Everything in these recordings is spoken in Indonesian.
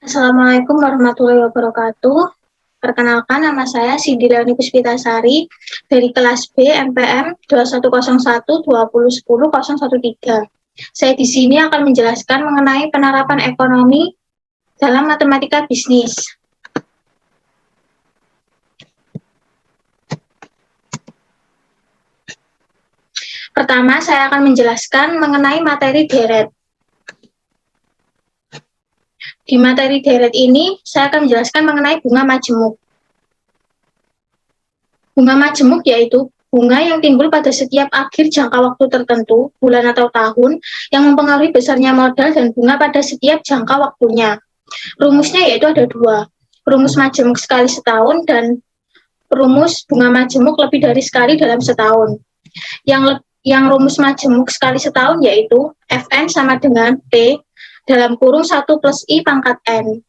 Assalamualaikum warahmatullahi wabarakatuh. Perkenalkan, nama saya Cindy Leoni Puspitasari dari kelas B MPM 2101 2010 013. Saya di sini akan menjelaskan mengenai penerapan ekonomi dalam matematika bisnis. Pertama, saya akan menjelaskan mengenai materi deret. Di materi deret ini, saya akan menjelaskan mengenai bunga majemuk. Bunga majemuk yaitu bunga yang timbul pada setiap akhir jangka waktu tertentu, bulan atau tahun, yang mempengaruhi besarnya modal dan bunga pada setiap jangka waktunya. Rumusnya yaitu ada dua, rumus majemuk sekali setahun dan rumus bunga majemuk lebih dari sekali dalam setahun. Yang rumus majemuk sekali setahun yaitu Fn sama dengan P dalam kurung 1 plus I pangkat N.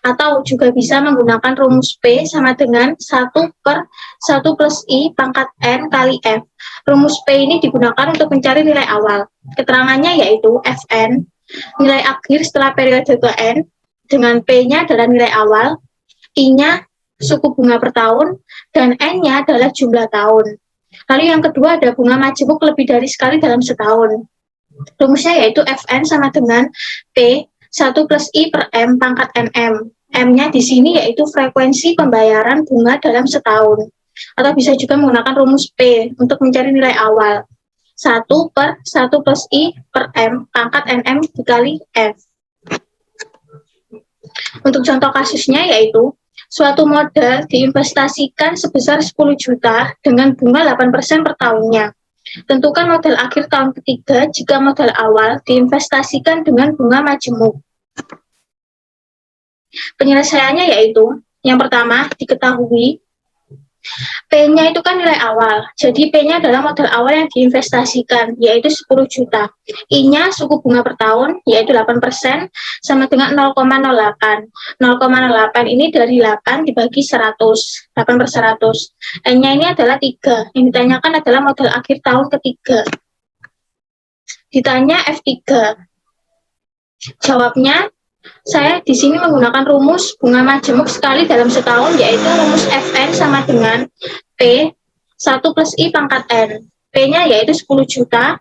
Atau juga bisa menggunakan rumus P sama dengan 1 per 1 plus I pangkat N kali F. Rumus P ini digunakan untuk mencari nilai awal. Keterangannya yaitu Fn, nilai akhir setelah periode ke N, dengan P-nya adalah nilai awal, I-nya suku bunga per tahun, dan N-nya adalah jumlah tahun. Lalu yang kedua ada bunga majemuk lebih dari sekali dalam setahun. Rumusnya yaitu Fn sama dengan P 1 plus I per M pangkat MM. M-nya di sini yaitu frekuensi pembayaran bunga dalam setahun. Atau bisa juga menggunakan rumus P untuk mencari nilai awal. 1 per 1 plus I per M pangkat NM dikali F. Untuk contoh kasusnya yaitu, suatu modal diinvestasikan sebesar 10 juta dengan bunga 8% per tahunnya. Tentukan modal akhir tahun ketiga jika modal awal diinvestasikan dengan bunga majemuk. Penyelesaiannya yaitu, yang pertama diketahui P-nya itu kan nilai awal, jadi P-nya adalah modal awal yang diinvestasikan, yaitu 10 juta. I-nya suku bunga per tahun, yaitu 8%, sama dengan 0,08. 0,08 ini dari 8 dibagi 100, 8 per 100. N-nya ini adalah 3, yang ditanyakan adalah modal akhir tahun ketiga. Ditanya F3. Jawabnya, saya di sini menggunakan rumus bunga majemuk sekali dalam setahun, yaitu rumus Fn sama dengan P 1 plus I pangkat N. P-nya yaitu 10 juta,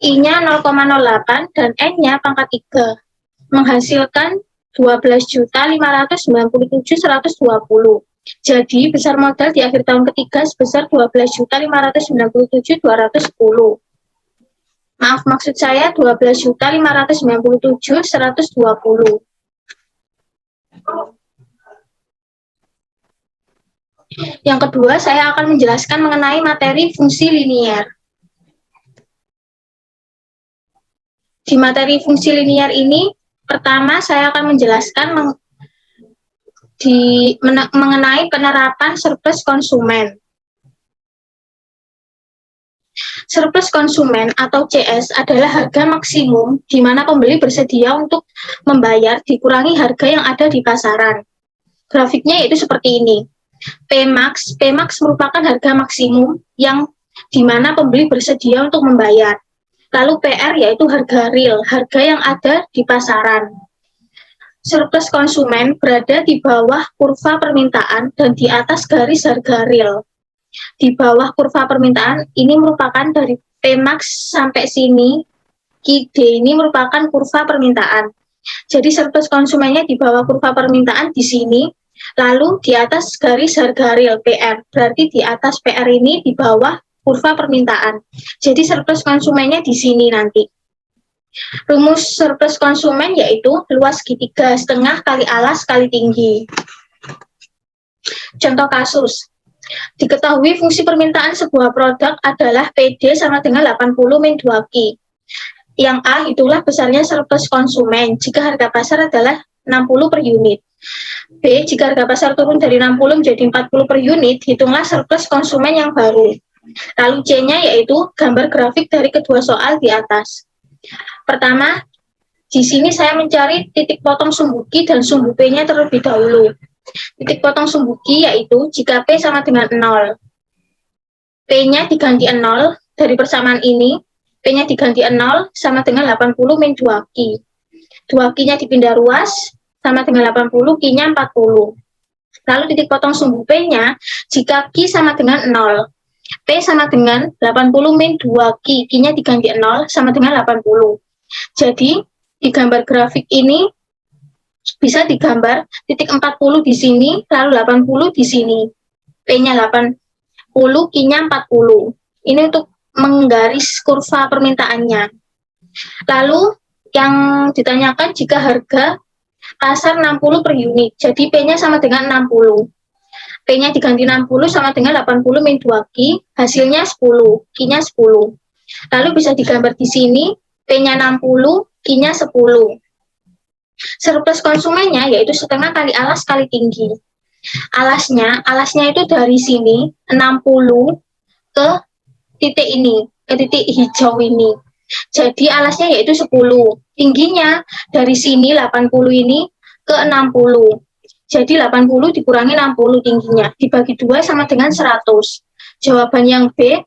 I-nya 0,08, dan N-nya pangkat 3. Menghasilkan 12.597.120. Jadi, besar modal di akhir tahun ketiga sebesar 12.597.210. Maaf, maksud saya 12.597.120. Yang kedua, saya akan menjelaskan mengenai materi fungsi linier. Di materi fungsi linier ini, pertama saya akan menjelaskan mengenai penerapan surplus konsumen. Surplus konsumen atau CS adalah harga maksimum di mana pembeli bersedia untuk membayar dikurangi harga yang ada di pasaran. Grafiknya yaitu seperti ini. Pmax merupakan harga maksimum yang di mana pembeli bersedia untuk membayar. Lalu PR yaitu harga real, harga yang ada di pasaran. Surplus konsumen berada di bawah kurva permintaan dan di atas garis harga real. Di bawah kurva permintaan ini merupakan dari Pmax sampai sini, QD ini merupakan kurva permintaan. Jadi surplus konsumennya di bawah kurva permintaan di sini, lalu di atas garis harga real PR, berarti di atas PR ini di bawah kurva permintaan. Jadi surplus konsumennya di sini nanti. Rumus surplus konsumen yaitu luas segitiga setengah kali alas kali tinggi. Contoh kasus. Diketahui fungsi permintaan sebuah produk adalah PD sama dengan 80 min 2Q. Yang A itulah besarnya surplus konsumen jika harga pasar adalah 60 per unit. B, jika harga pasar turun dari 60 menjadi 40 per unit, hitunglah surplus konsumen yang baru. Lalu C-nya yaitu gambar grafik dari kedua soal di atas. Pertama, di sini saya mencari titik potong sumbu Q dan sumbu P-nya terlebih dahulu. Titik potong sumbu Q yaitu jika P sama dengan 0. P-nya diganti 0 dari persamaan ini, P-nya diganti 0 sama dengan 80 min 2Q. 2Q-nya dipindah ruas, sama dengan 80, Q-nya 40. Lalu titik potong sumbu P-nya, jika Q sama dengan 0, P sama dengan 80 min 2Q, Q-nya diganti 0 sama dengan 80. Jadi, di gambar grafik ini bisa digambar titik 40 di sini, lalu 80 di sini. P-nya 80, Q-nya 40. Ini untuk menggaris kurva permintaannya. Lalu, yang ditanyakan jika harga pasar 60 per unit, jadi P-nya sama dengan 60. P-nya diganti 60 sama dengan 80 min 2Q, hasilnya 10, Q-nya 10. Lalu bisa digambar di sini, P-nya 60, Q-nya 10. Surplus konsumennya yaitu setengah kali alas kali tinggi. Alasnya itu dari sini 60 ke titik ini, ke titik hijau ini. Jadi alasnya yaitu 10. Tingginya dari sini 80 ini ke 60. Jadi 80 dikurangi 60 tingginya, dibagi 2 sama dengan 100. Jawaban yang B,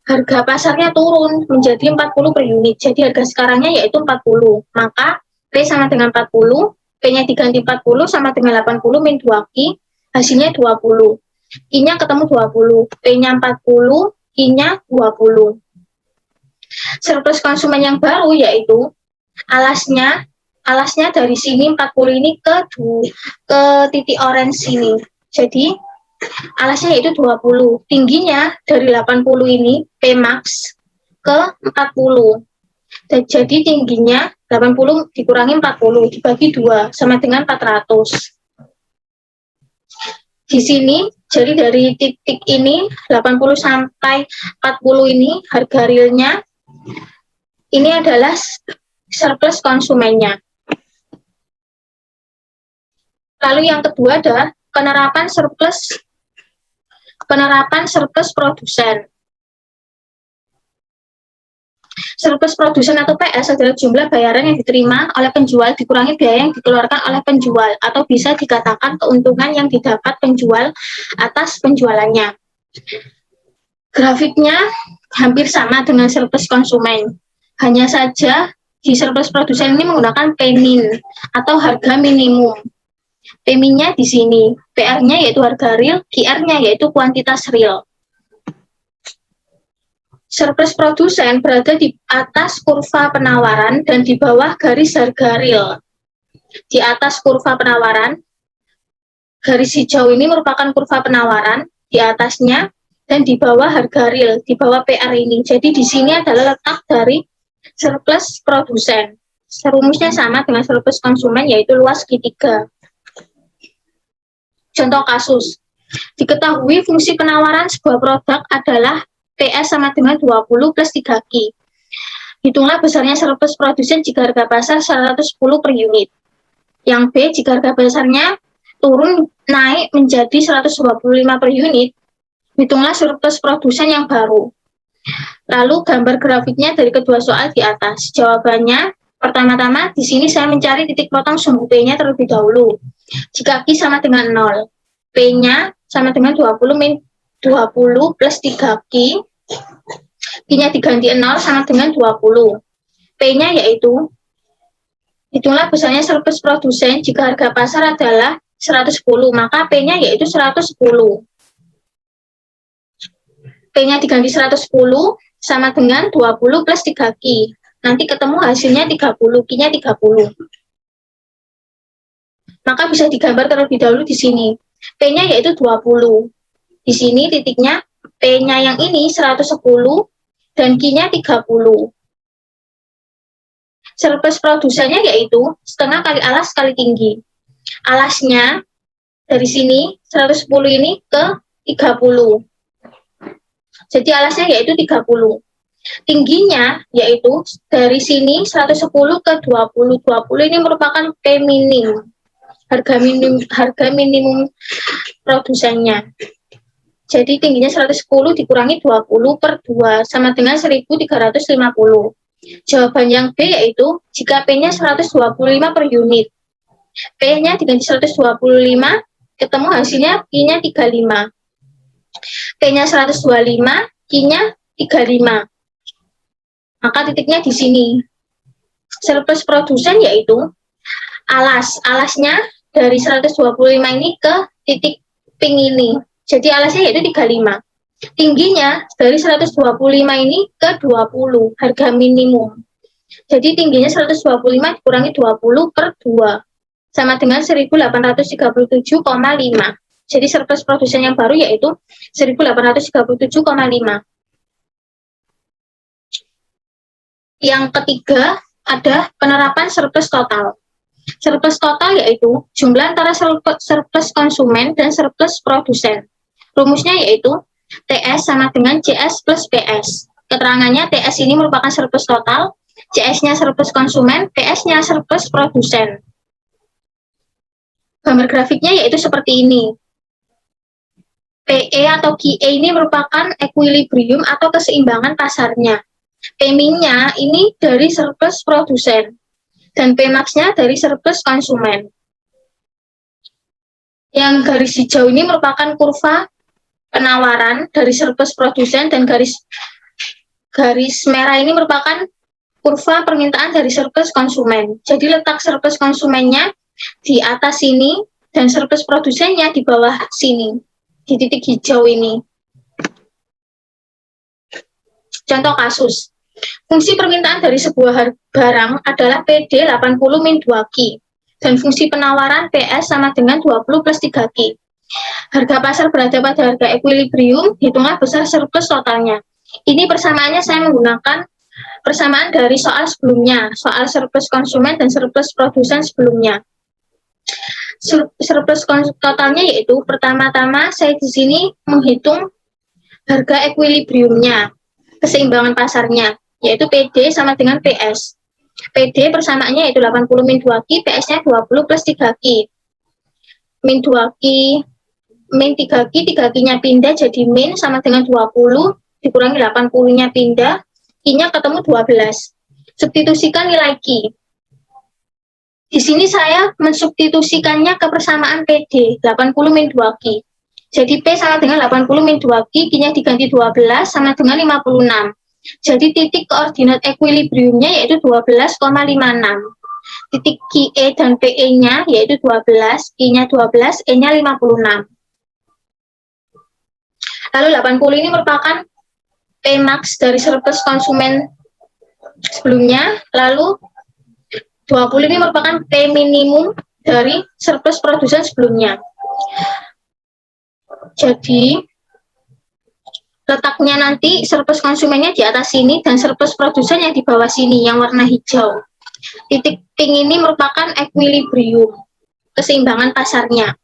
harga pasarnya turun menjadi 40 per unit. Jadi harga sekarangnya yaitu 40. Maka P sama dengan 40, P-nya diganti 40 sama dengan 80 min 2Q, hasilnya 20. Q-nya ketemu 20, P-nya 40, Q-nya 20. Surplus konsumen yang baru yaitu alasnya dari sini 40 ini ke titik orange ini. Jadi alasnya yaitu 20. Tingginya dari 80 ini P max ke 40. Jadi tingginya 80 dikurangi 40 dibagi 2 sama dengan 400. Di sini jadi dari titik ini 80 sampai 40 ini harga realnya ini adalah surplus konsumennya. Lalu yang kedua adalah penerapan surplus produsen. Surplus produsen atau PS adalah jumlah bayaran yang diterima oleh penjual dikurangi biaya yang dikeluarkan oleh penjual, atau bisa dikatakan keuntungan yang didapat penjual atas penjualannya. Grafiknya hampir sama dengan surplus konsumen. Hanya saja di surplus produsen ini menggunakan P-min atau harga minimum. P-min-nya di sini, PR-nya yaitu harga real, QR-nya yaitu kuantitas real. Surplus produsen berada di atas kurva penawaran dan di bawah garis harga real. Di atas kurva penawaran, garis hijau ini merupakan kurva penawaran, di atasnya, dan di bawah harga real, di bawah PR ini. Jadi di sini adalah letak dari surplus produsen. Rumusnya sama dengan surplus konsumen, yaitu luas Q3. Contoh kasus, diketahui fungsi penawaran sebuah produk adalah PS sama dengan 20 plus 3Q. Hitunglah besarnya surplus produsen jika harga pasar 110 per unit. Yang B, jika harga pasarnya turun naik menjadi 125 per unit, hitunglah surplus produsen yang baru. Lalu gambar grafiknya dari kedua soal di atas. Jawabannya, pertama-tama di sini saya mencari titik potong sumbu P-nya terlebih dahulu. Jika Q sama dengan 0, P-nya sama dengan 20 min 20 plus 3Q, Q-nya diganti 0 sama dengan 20. P-nya yaitu, hitunglah besarnya surplus produsen jika harga pasar adalah 110, maka P-nya yaitu 110. P-nya diganti 110 sama dengan 20 plus 3Q. Nanti ketemu hasilnya 30, Q-nya 30. Maka bisa digambar terlebih dahulu di sini. P-nya yaitu 20. Di sini titiknya P-nya yang ini 110 dan Q-nya 30. Surplus produsennya yaitu setengah kali alas kali tinggi. Alasnya dari sini 110 ini ke 30. Jadi alasnya yaitu 30. Tingginya yaitu dari sini 110 ke 20. 20 ini merupakan P minim. Harga minimum produsennya. Jadi tingginya 110 dikurangi 20 per 2 sama dengan 1350. Jawaban yang B yaitu jika P-nya 125 per unit. P-nya diganti 125, ketemu hasilnya Q-nya 35. P-nya 125, Q-nya 35. Maka titiknya di sini. Surplus produsen yaitu Alasnya dari 125 ini ke titik pink ini. Jadi alasnya yaitu 35. Tingginya dari 125 ini ke 20, harga minimum. Jadi tingginya 125 dikurangi 20 per 2, sama dengan 1837,5. Jadi surplus produsen yang baru yaitu 1837,5. Yang ketiga ada penerapan surplus total. Surplus total yaitu jumlah antara surplus konsumen dan surplus produsen. Rumusnya yaitu TS sama dengan CS plus PS. Keterangannya TS ini merupakan surplus total, CS-nya surplus konsumen, PS-nya surplus produsen. Gambar grafiknya yaitu seperti ini. PE atau QE ini merupakan equilibrium atau keseimbangan pasarnya. P-nya ini dari surplus produsen dan P-max-nya dari surplus konsumen. Yang garis hijau ini merupakan kurva penawaran dari surplus produsen dan garis merah ini merupakan kurva permintaan dari surplus konsumen. Jadi letak surplus konsumennya di atas sini dan surplus produsennya di bawah sini, di titik hijau ini. Contoh kasus. Fungsi permintaan dari sebuah barang adalah PD 80 min 2Q dan fungsi penawaran PS sama dengan 20 plus 3Q. Harga pasar berada pada harga equilibrium, hitunglah besar surplus totalnya. Ini persamaannya saya menggunakan persamaan dari soal sebelumnya, soal surplus konsumen dan surplus produsen sebelumnya. Surplus totalnya yaitu pertama-tama saya di sini menghitung harga equilibriumnya, keseimbangan pasarnya, yaitu PD sama dengan PS. PD persamaannya yaitu 80 min 2Q, PS-nya 20 plus 3Q. Min 2Q, min 3Q, 3Q-nya pindah jadi min sama dengan 20, dikurangi 80-nya pindah, Q-nya ketemu 12. Substitusikan nilai Q. Di sini saya mensubstitusikannya ke persamaan PD, 80 min 2Q. Jadi P sama dengan 80 min 2Q, Q-nya diganti 12 sama dengan 56. Jadi titik koordinat equilibriumnya yaitu 12,56. Titik QE dan PE-nya yaitu 12, Q-nya 12, E-nya 56. Lalu 80 ini merupakan P-max dari surplus konsumen sebelumnya, lalu 20 ini merupakan P minimum dari surplus produsen sebelumnya. Jadi letaknya nanti surplus konsumennya di atas sini dan surplus produsennya di bawah sini yang warna hijau. Titik pink ini merupakan equilibrium, keseimbangan pasarnya.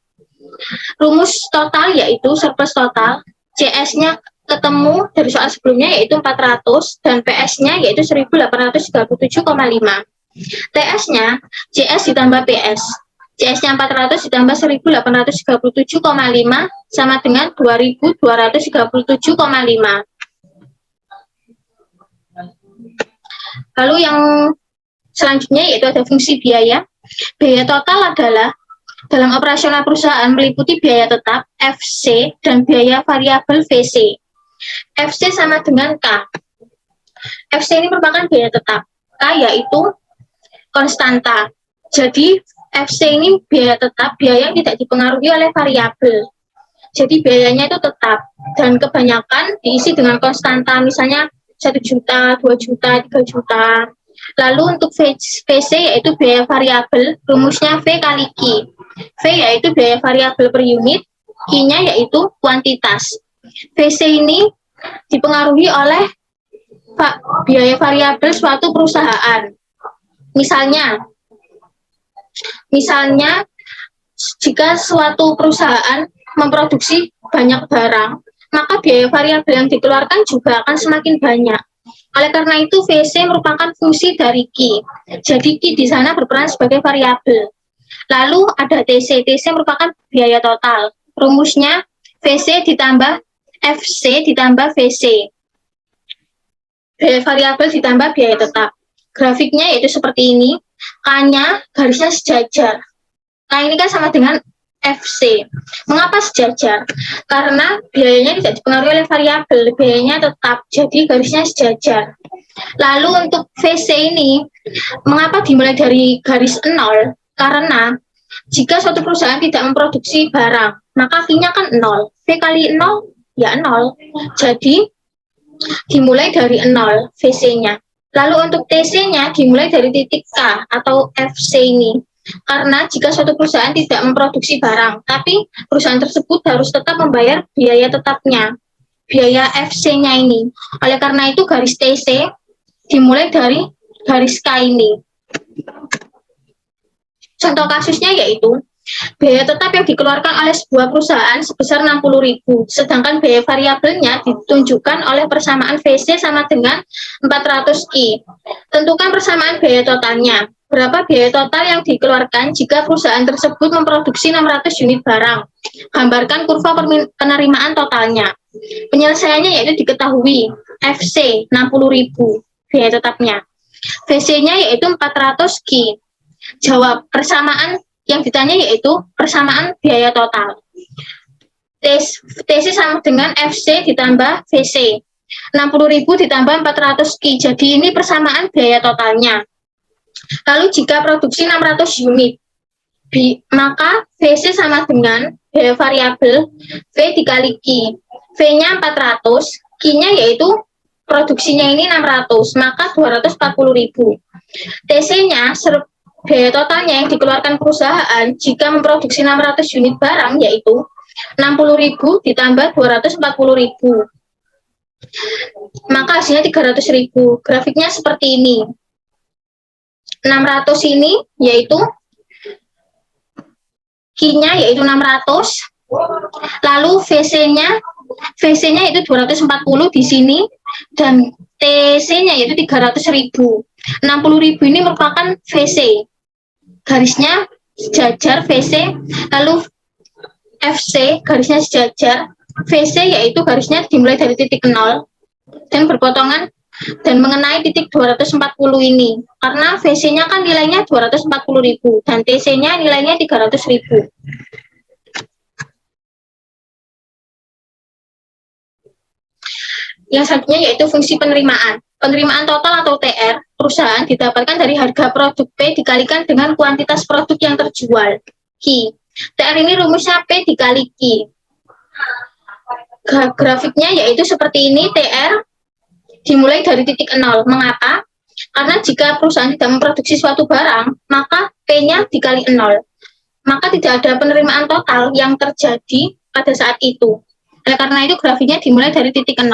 Rumus total yaitu surplus total, CS-nya ketemu dari soal sebelumnya yaitu 400 dan PS-nya yaitu 1837,5. TS-nya CS ditambah PS. CS-nya 400 ditambah 1837,5 sama dengan 2237,5. Lalu yang selanjutnya yaitu ada fungsi biaya. Biaya total adalah dalam operasional perusahaan meliputi biaya tetap FC dan biaya variabel VC. FC sama dengan K. FC ini merupakan biaya tetap. K yaitu konstanta. Jadi FC ini biaya tetap, biaya yang tidak dipengaruhi oleh variabel. Jadi biayanya itu tetap dan kebanyakan diisi dengan konstanta, misalnya 1 juta, 2 juta, 3 juta. Lalu untuk VC yaitu biaya variabel, rumusnya V kali Q. V yaitu biaya variabel per unit, Q-nya yaitu kuantitas. VC ini dipengaruhi oleh biaya variabel suatu perusahaan. Misalnya, jika suatu perusahaan memproduksi banyak barang, maka biaya variabel yang dikeluarkan juga akan semakin banyak. Oleh karena itu, VC merupakan fungsi dari Q. Jadi, Q di sana berperan sebagai variabel. Lalu ada TC. TC merupakan biaya total. Rumusnya VC ditambah FC ditambah VC. Biaya variabel ditambah biaya tetap. Grafiknya yaitu seperti ini. K-nya garisnya sejajar. K ini kan sama dengan FC. Mengapa sejajar? Karena biayanya tidak dipengaruhi oleh variabel, biayanya tetap, jadi garisnya sejajar. Lalu untuk VC ini, mengapa dimulai dari garis 0? Karena jika suatu perusahaan tidak memproduksi barang, maka Q-nya kan 0. V kali 0 ya 0. Jadi dimulai dari 0 VC-nya. Lalu untuk TC-nya dimulai dari titik K atau FC ini. Karena jika suatu perusahaan tidak memproduksi barang, tapi perusahaan tersebut harus tetap membayar biaya tetapnya, biaya FC-nya ini. Oleh karena itu garis TC dimulai dari garis K ini. Contoh kasusnya yaitu biaya tetap yang dikeluarkan oleh sebuah perusahaan sebesar 60.000, sedangkan biaya variabelnya ditunjukkan oleh persamaan VC sama dengan 400 Q. Tentukan persamaan biaya totalnya. Berapa biaya total yang dikeluarkan jika perusahaan tersebut memproduksi 600 unit barang? Gambarkan kurva penerimaan totalnya. Penyelesaiannya yaitu diketahui FC 60.000 biaya tetapnya. VC-nya yaitu 400 Q. Jawab persamaan yang ditanya yaitu persamaan biaya total. TC sama dengan FC ditambah VC. 60.000 ditambah 400 Q. Jadi ini persamaan biaya totalnya. Lalu jika produksi 600 unit, maka VC sama dengan biaya variabel V dikali Q. V-nya 400, Q-nya yaitu produksinya ini 600, maka 240.000. TC-nya biaya totalnya yang dikeluarkan perusahaan jika memproduksi 600 unit barang yaitu 60.000 ditambah 240.000. Maka hasilnya 300.000. Grafiknya seperti ini. 600 ini yaitu Q-nya yaitu 600, lalu VC-nya itu 240 di sini, dan TC-nya yaitu 300.000. 60.000 ini merupakan VC. Garisnya sejajar VC, lalu FC garisnya sejajar, VC yaitu garisnya dimulai dari titik 0 dan berpotongan dan mengenai titik 240 ini. Karena VC-nya kan nilainya 240.000 dan TC-nya nilainya 300.000. Yang selanjutnya yaitu fungsi penerimaan. Penerimaan total atau TR perusahaan didapatkan dari harga produk P dikalikan dengan kuantitas produk yang terjual, Q. TR ini rumusnya P dikali Q. Grafiknya yaitu seperti ini, TR dimulai dari titik 0. Mengapa? Karena jika perusahaan tidak memproduksi suatu barang, maka P-nya dikali 0. Maka tidak ada penerimaan total yang terjadi pada saat itu. Oleh karena itu grafiknya dimulai dari titik 0.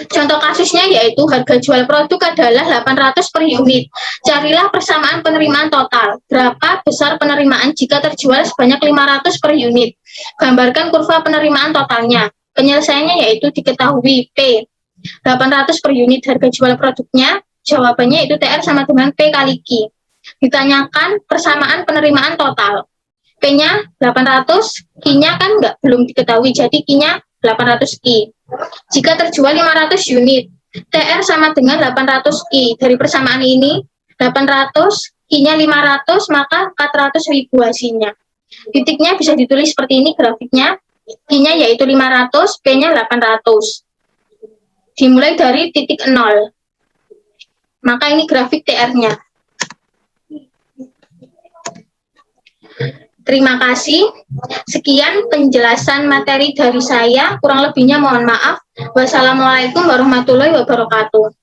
Contoh kasusnya yaitu harga jual produk adalah 800 per unit. Carilah persamaan penerimaan total. Berapa besar penerimaan jika terjual sebanyak 500 per unit? Gambarkan kurva penerimaan totalnya. Penyelesaiannya yaitu diketahui P 800 per unit harga jual produknya. Jawabannya itu TR sama dengan P kali Q. Ditanyakan persamaan penerimaan total. P-nya 800, Q-nya kan belum diketahui, jadi Q-nya 800 Q. Jika terjual 500 unit, TR sama dengan 800 Q. Dari persamaan ini, 800, Q-nya 500, maka 400.000 hasilnya. Titiknya bisa ditulis seperti ini grafiknya. Q-nya yaitu 500, P-nya 800. Dimulai dari titik 0. Maka ini grafik TR-nya. Terima kasih. Sekian penjelasan materi dari saya. Kurang lebihnya mohon maaf. Wassalamualaikum warahmatullahi wabarakatuh.